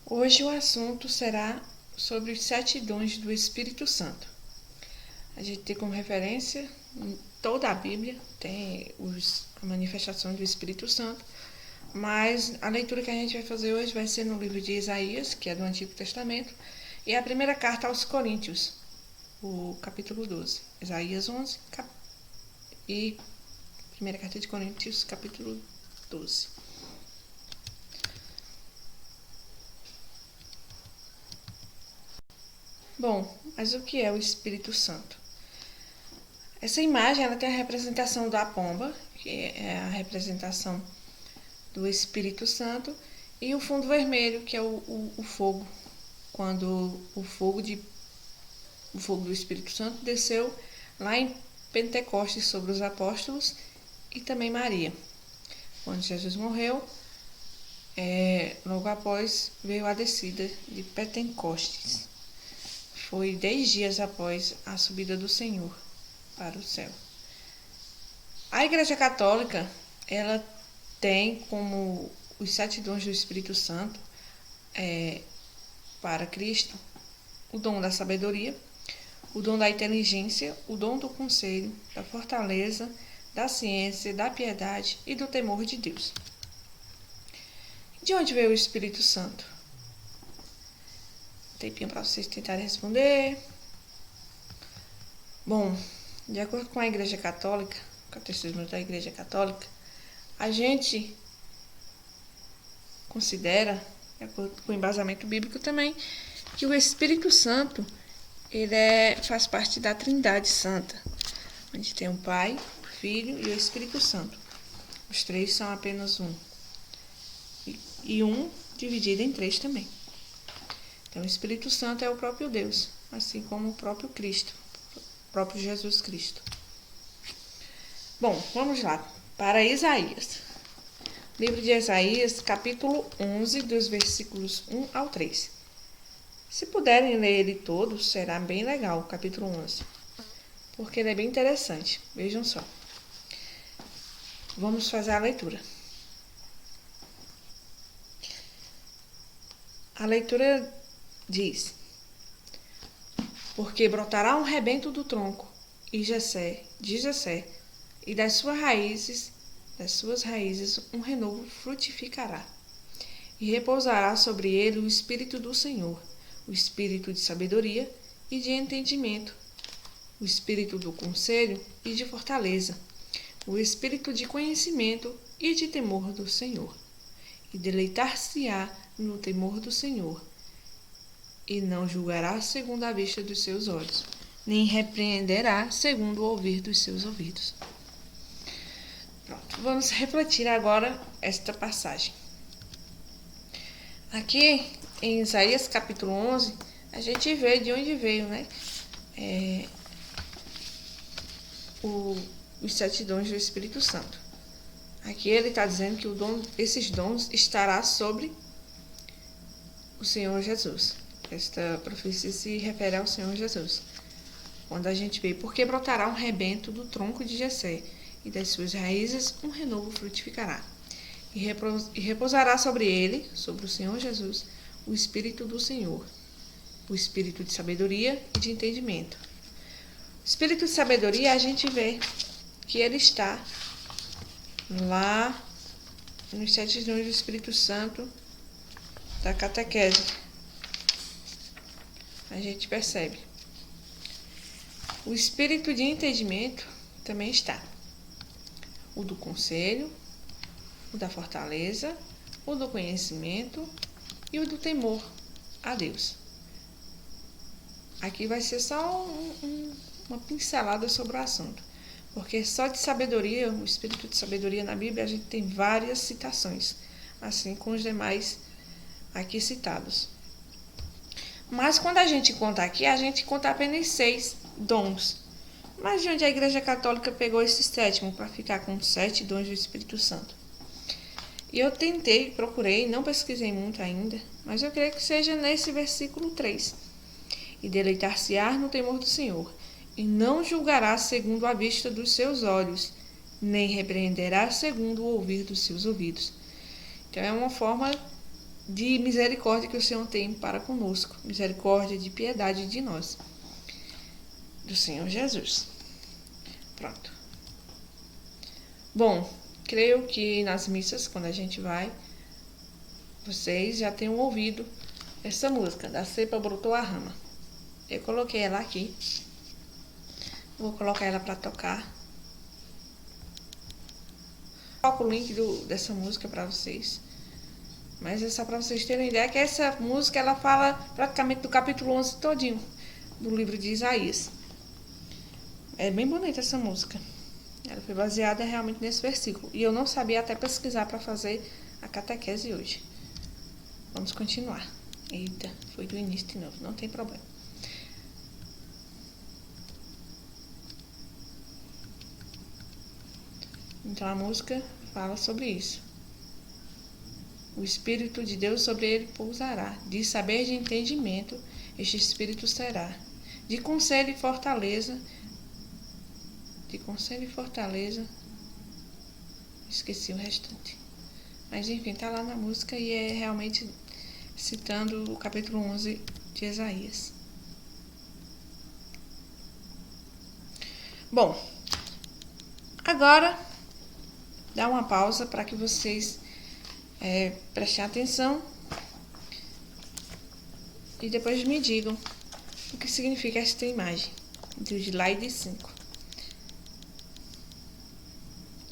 Hoje o assunto será sobre os 7 dons do Espírito Santo. A gente tem como referência em toda a Bíblia, tem a manifestação do Espírito Santo, mas a leitura que a gente vai fazer hoje vai ser no livro de Isaías, que é do Antigo Testamento, e a primeira carta aos Coríntios, o capítulo 12. Isaías 11 e primeira carta de Coríntios, capítulo 12. Bom, mas o que é o Espírito Santo? Essa imagem ela tem a representação da pomba, que é a representação do Espírito Santo, e o fundo vermelho, que é o fogo, quando o fogo do Espírito Santo desceu lá em Pentecostes sobre os apóstolos e também Maria. Quando Jesus morreu, logo após veio a descida de Pentecostes. Foi 10 dias após a subida do Senhor para o céu. A Igreja Católica, ela tem como os 7 dons do Espírito Santo para Cristo o dom da sabedoria, o dom da inteligência, o dom do conselho, da fortaleza, da ciência, da piedade e do temor de Deus. De onde veio o Espírito Santo? Um tempinho para vocês tentarem responder. Bom, de acordo com a Igreja Católica, o Catecismo da Igreja Católica, a gente considera, de acordo com o embasamento bíblico também, que o Espírito Santo faz parte da Trindade Santa, onde tem o Pai, o Filho e o Espírito Santo. Os 3 são apenas um. E um dividido em 3 também. Então, o Espírito Santo é o próprio Deus, assim como o próprio Cristo, o próprio Jesus Cristo. Bom, vamos lá, para Isaías. Livro de Isaías, capítulo 11, dos versículos 1 ao 3. Se puderem ler ele todo, será bem legal, o capítulo 11, porque ele é bem interessante. Vejam só. Vamos fazer a leitura. A leitura diz: porque brotará um rebento do tronco de Jessé, e das suas raízes um renovo frutificará. E repousará sobre ele o Espírito do Senhor, o Espírito de sabedoria e de entendimento, o Espírito do conselho e de fortaleza, o Espírito de conhecimento e de temor do Senhor. E deleitar-se-á no temor do Senhor, e não julgará segundo a vista dos seus olhos, nem repreenderá segundo o ouvir dos seus ouvidos. Pronto, vamos refletir agora esta passagem. Aqui em Isaías capítulo 11, a gente vê de onde veio, os 7 dons do Espírito Santo. Aqui ele está dizendo que esses dons estará sobre o Senhor Jesus. Esta profecia se refere ao Senhor Jesus. Quando a gente vê, porque brotará um rebento do tronco de Jessé, e das suas raízes um renovo frutificará. E repousará sobre ele, sobre o Senhor Jesus, o Espírito do Senhor, o Espírito de sabedoria e de entendimento. O Espírito de sabedoria, a gente vê que ele está lá nos 7 dons do Espírito Santo da catequese. A gente percebe. O Espírito de entendimento também está. O do conselho, o da fortaleza, o do conhecimento e o do temor a Deus. Aqui vai ser só uma pincelada sobre o assunto, porque só de sabedoria, o Espírito de sabedoria na Bíblia, a gente tem várias citações, assim como os demais aqui citados. Mas quando a gente conta aqui, a gente conta apenas 6 dons. Mas de onde a Igreja Católica pegou esse 7º para ficar com 7 dons do Espírito Santo? E eu procurei, não pesquisei muito ainda, mas eu creio que seja nesse versículo 3. E deleitar-se-á no temor do Senhor, e não julgará segundo a vista dos seus olhos, nem repreenderá segundo o ouvir dos seus ouvidos. Então é uma forma de misericórdia que o Senhor tem para conosco. Misericórdia, de piedade de nós. Do Senhor Jesus. Pronto. Bom, creio que nas missas, quando a gente vai, vocês já tenham ouvido essa música, da cepa brotou a rama. Eu coloquei ela aqui. Vou colocar ela para tocar. Coloco o link dessa música para vocês. Mas é só para vocês terem ideia que essa música ela fala praticamente do capítulo 11 todinho do livro de Isaías. É bem bonita essa música. Ela foi baseada realmente nesse versículo. E eu não sabia até pesquisar para fazer a catequese hoje. Vamos continuar. Eita, foi do início de novo. Não tem problema. Então a música fala sobre isso. O Espírito de Deus sobre ele pousará. De saber de entendimento, este Espírito será. De conselho e fortaleza. Esqueci o restante. Mas enfim, tá lá na música e é realmente citando o capítulo 11 de Isaías. Bom, agora dá uma pausa para que vocês prestem atenção e depois me digam o que significa esta imagem do slide 5.